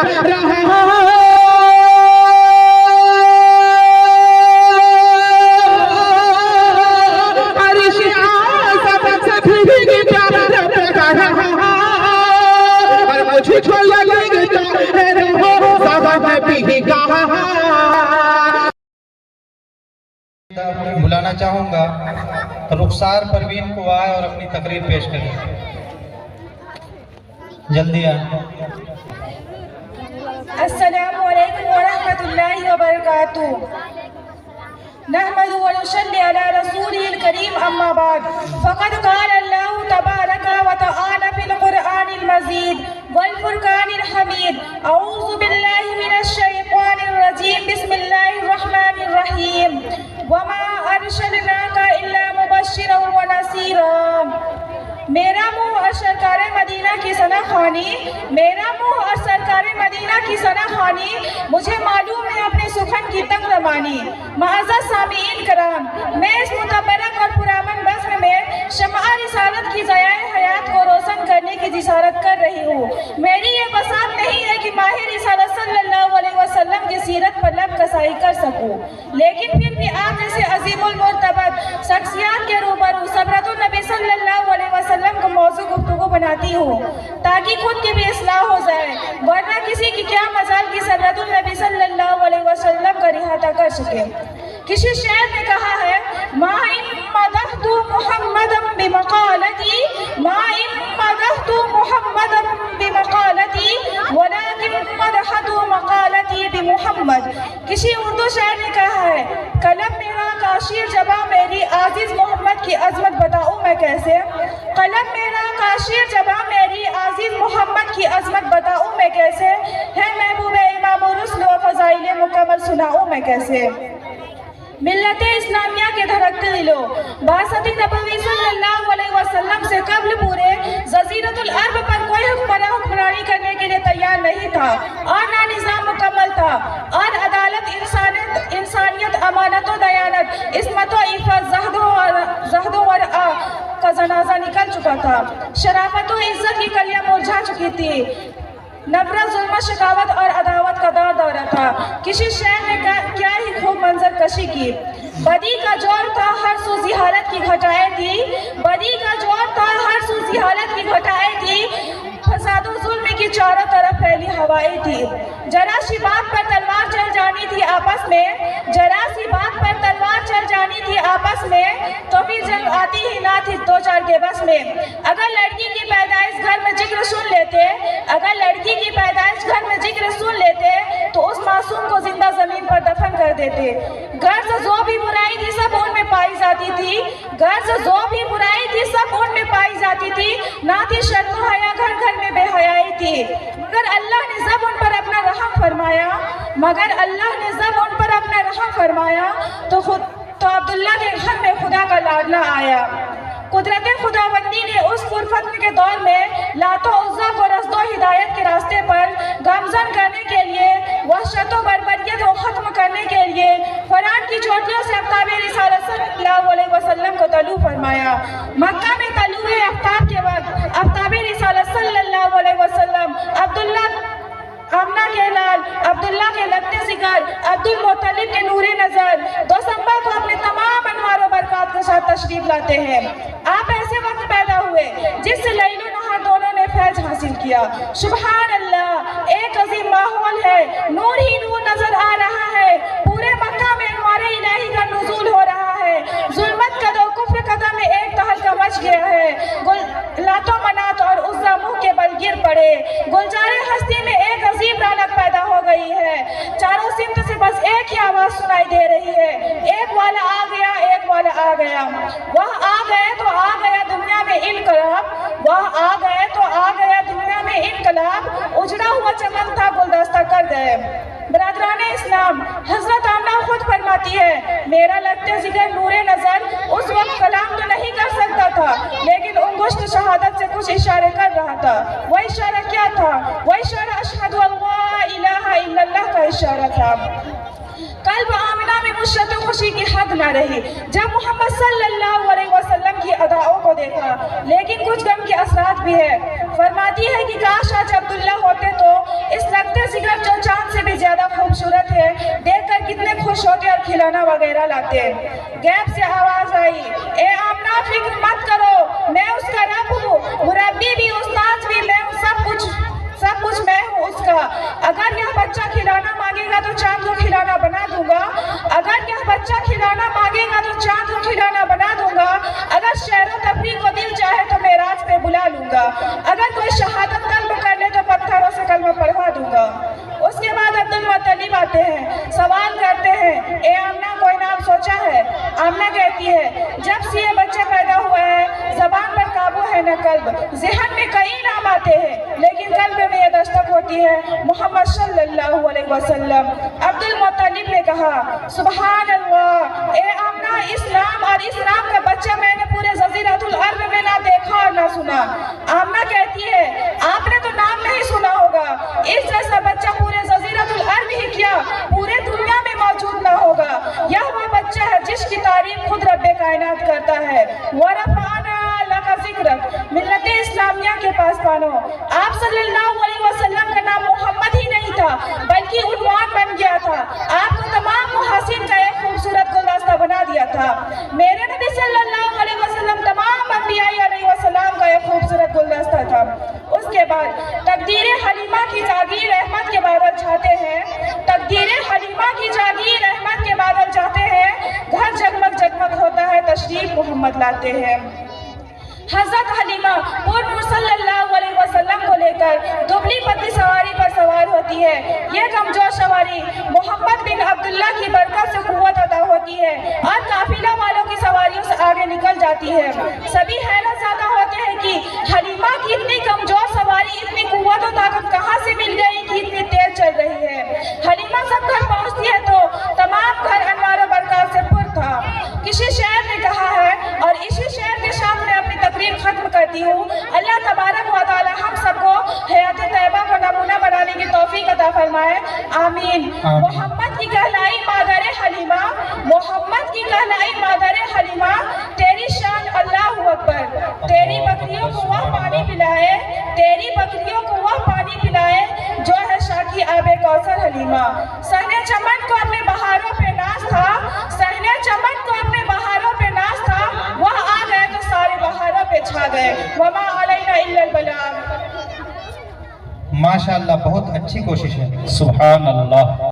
رہا عرش اعظم سے بھیگتا رہا اور مجھ کو لگتا رہو زبان بھیگا. بلانا چاہوں گا رخسار پروین کو آئے اور اپنی تقریر پیش کریں. جلدی آئیں. السلام علیکم ورحمۃ اللہ وبرکاتہ. نحمد ونصلی علی رسولہ الکریم اما بعد فقد قال اللہ تبارک و تعالی فی القرآن المجید والفرقان الحمید. اعوذ باللہ من الشیطان الرجیم. بسم اللہ الرحمن الرحیم. وما ارسلناک الا مبشرا ونذیرا. میرا منہ اور سرکار مدینہ کی ثنا خوانی، میرا منہ اور سرکار مدینہ کی ثنا خوانی، مجھے معلوم ہے اپنے سخن کی تنگ زبانی. معزز سامعین کرام، میں اس متبرک اور پرامن بزم میں شمع رسالت کی ضیاء حیات کو روشن کرنے کی جسارت کر رہی ہوں. میری یہ بساط نہیں ہے کہ ماہ رسالت صلی اللہ علیہ وسلم کی سیرت پر لب کسائی کر سکوں، لیکن پھر بھی آپ جیسے عظیم المرتبت شخصیات کے روبرو صبرت النبی صلی اللہ علیہ وسلم کو موضوع گفتگو بناتی ہوں تاکہ خود کی بھی اصلاح ہو جائے، ورنہ کسی کی کیا مجال کی صبرت النبی صلی اللہ علیہ وسلم کا احاطہ کر سکے. کسی شاعر نے کہا ہے ما ان مدحت محمدا بمقالتی، ما ان مدحت محمدا بمقالتی ولكن مدحت مقالتی بمحمد. کسی اردو شاعر نے کہا ہے قلم میرا کاشیر جباں میری عزیز محمد کی عظمت بتاؤں میں کیسے. قلم میرا کاشیر جباں میری عزیز محمد کی عظمت بتاؤں میں کیسے، ہے محبوب امام الرسل و فضائل مکمل سناؤں میں کیسے. ملت اسلامیہ کے دھڑکتے دلوں، بعثت نبوی صلی اللہ علیہ وسلم سے قبل پورے جزیرۃ العرب پر کوئی حکمراں حکمرانی کرنے کے لیے تیار نہیں تھا اور نہ نظام مکمل تھا، اور عدالت، انسانیت، امانت و دیانت، عصمت و عفت، زہد و ورع کا جنازہ نکل چکا تھا. شرافت و عزت کی کلیاں مرجھا چکی تھی. نفرت، ظلم، شقاوت اور عداوت کا دورہ تھا. کسی شہر نے کیا ہی خوب منظر کشی کی. بدی کا جوڑ تھا، ہر سو حالت کی گھٹائیں تھی. بدی کا جوڑ تھا، ہر سو حالت کی گھٹائیں تھی. فساد و ظلم کی چاروں طرف پھیلی ہوائیں تھی. ذرا سی بات پر تلوار چل جانی تھی آپس میں، ذرا سی بات پر تلوار چل جانی تھی آپس میں، تو پھر جنگ آتی ہی نہ تھی دو چار کے بس میں. اگر لڑکی کی پیدائش گھر میں ذکر سن لیتے، اگر لڑکی کی پیدائش گھر میں ذکر سن لیتے تو اس معصوم کو زندہ زمین پر دفن کر دیتے. غرض جو بھی برائی تھی سب ان میں پائی جاتی تھی، غرض جو بھی برائی تھی سب ان میں پائی جاتی تھی. نہ تھی شرم و حیا، گھر گھر میں بے حیائی تھی. مگر اللہ نے جب ان پر اپنا رحم فرمایا، مگر اللہ نے جب ان پر اپنا رحم فرمایا تو عبداللہ کے گھر میں خدا کا لاڈلا آیا. قدرت خداوندی نے اس پرفتن کے دور میں لات و عزا کو رشد و ہدایت کے راستے پر گامزن کرنے کے لیے، وحشت و بربریت کو ختم کرنے کے لیے فرات کی چوٹیوں سے آفتاب رسالت صلی اللہ علیہ وسلم کو طلوع فرمایا. مکہ میں طلوع آفتاب کے وقت آفتاب رسالت صلی اللہ علیہ وسلم عبداللہ آمنہ کے لال، عبداللہ کے لگتے ذکر، عبد المطلب کے نور نظر، دوسمبا کو اپنے تمام انوار و برکات کے ساتھ تشریف لاتے ہیں. آپ ایسے وقت پیدا ہوئے جس سے لیل و نہار دونوں نے فیض حاصل کیا. سبحان اللہ، ایک عظیم ماحول ہے، نور ہی نور نظر آ رہا ہے. پورے مکہ میں انوار الہی کا نزول ہو رہا ہے. ظلمت قد و کفر قدم میں ایک تہلکہ مچ گیا ہے. لات و منات اور عزا منہ کے بل گر پڑے. گلزار ہستی میں ایک عظیم رونق پیدا ہو گئی ہے. چاروں سمت سے بس ایک ہی آواز سنائی دے رہی ہے، ایک والا آ گیا، ایک والا آ گیا. وہ آ گئے تو آ گیا دنیا میں انقلاب، وہ آ گئے تو آ گیا دنیا میں انقلاب. اجڑا ہوا چمن تھا گلدستہ کر گئے. برادران اسلام، حضرت آمنہ خود فرماتی ہے میرا لگتے ذکر نور نظر اس وقت کلام تو نہیں کر سکتا تھا، لیکن انگشت شہادت سے کچھ اشارے کر رہا تھا. وہ اشارہ کیا تھا؟ وہ اشارہ اشہد اللہ الہ الا اللہ کا اشارہ تھا. قلب آمنہ میں مشرت و خوشی کی حد نہ رہی جب محمد صلی اللہ علیہ وسلم کی اداؤں کو دیکھا، لیکن کچھ غم کے اثرات بھی ہے. فرماتی ہے کہ کاش آج عبداللہ ہوتے تو اس لگتے کھلانا وغیرہ لاتے. غیب سے آواز آئی, اے آمنہ فکر مت کرو, میں اس کا رب ہوں, مربی بھی استاد بھی میں ہوں, سب کچھ میں ہوں اس کا. اگر یہ بچہ کھلانا مانگے گا تو چاند کو کھلانا بنا دوں گا, اگر یہ بچہ کھلانا مانگے گا تو چاند کو کھلانا بنا دوں گا, اگر شہر و تفریح کو دل چاہے تو معراج پہ بلا لوں گا, اگر کوئی شہادت طلب کر لے تو پتھروں سے کلمہ پڑھوا دوں گا. اس کے بعد عبد المطلب آتے ہیں, سوال کرتے ہیں, اے آمنہ کوئی نام سوچا ہے؟ آمنہ کہتی ہے, جب سے یہ بچہ پیدا ہوا ہے زبان پر قابو ہے نہ قلب, ذہن میں کئی نام آتے ہیں لیکن قلب میں یہ دستک ہوتی ہے محمد صلی اللہ علیہ وسلم. عبد المطلب نے کہا, سبحان اللہ, اے آمنہ اس نام اور اس نام کا بچہ میں نے پورے جزیرۃ العرب میں نہ دیکھا اور نہ سنا. آمنہ کہتی ہے, آپ نے تو نام نہیں سنا ہوگا, اس جیسا بچہ پورے جزیرۃ العرب ہی کیا پورے دنیا میں موجود نہ ہوگا. یہ وہ بچہ ہے جس کی تعریف خود رب کائنات کرتا ہے. وَرَفَعْنَا لَكَ ذِكْرَكَ, ملت اسلامیہ کے پاس پانو, آپ صلی اللہ علیہ وسلم کا نام محمد ہی نہیں تھا بلکہ عنوان بن گیا تھا. آپ کو تمام محاسن کا ایک خوبصورت گلدستہ بنا دیا تھا. میرے نبی صلی اللہ علیہ وسلم تمام انبیاء علیہ وسلم کا ایک خوبصورت گلدستہ تھا. اس کے بعد تقدیر حلیمہ کی جاگیر رحمت کے بادل چھاتے ہیں, تقدیر حلیمہ کی جاگیر رحمت کے بادل چھاتے ہیں, گھر جگمگ جگمگ ہوتا ہے, تشریف محمد لاتے ہیں. حضرت حلیمہ پور نور صلی اللہ علیہ وسلم کو لے کر دبلی پتلی سواری پر سوار ہوتی ہے. یہ کمزور سواری محمد بن عبداللہ کی برکت سے قوت عطا ہوتی ہے اور قافلہ والوں کی سواریوں سے آگے نکل جاتی ہے. سبھی حیرت زدہ ہوتے ہیں کہ حلیمہ کی اتنی کمزور سواری اتنی قوت و طاقت کہاں سے مل گئی کہ اتنی تیز چل رہی ہے. حلیمہ سب گھر پہنچتی ہے تو تمام گھر انوار و برکات سے پر تھا. کسی شاعر نے کہا ہے اور اسی شعر کے ساتھ میں اپنی تقریر ختم کرتی ہوں, اللہ تبارک و تعالی ہم سب کو حیات طیبہ کو نمونہ بنانے کی توفیق عطا فرمائے, آمین. محمد کی کہلائی مادر حلیمہ, محمد کی کہلائی مادر حلیمہ, تیری شان اللہ اکبر. تیری بکریوں کو وہ پانی پلائے, تیری بکریوں کو وہ پانی پلائے جو ہے شاکی آب کوثر حلیمہ. صحن چمن کو اپنے بہاروں پہ ناز تھا, صحن چمن کو اپنے بہاروں پہ ناز تھا, وہ آ گئے تو سارے بہاروں پہ چھا گئے. وما علینا الا البلاغ. ماشاءاللہ, بہت اچھی کوشش ہے. سبحان اللہ.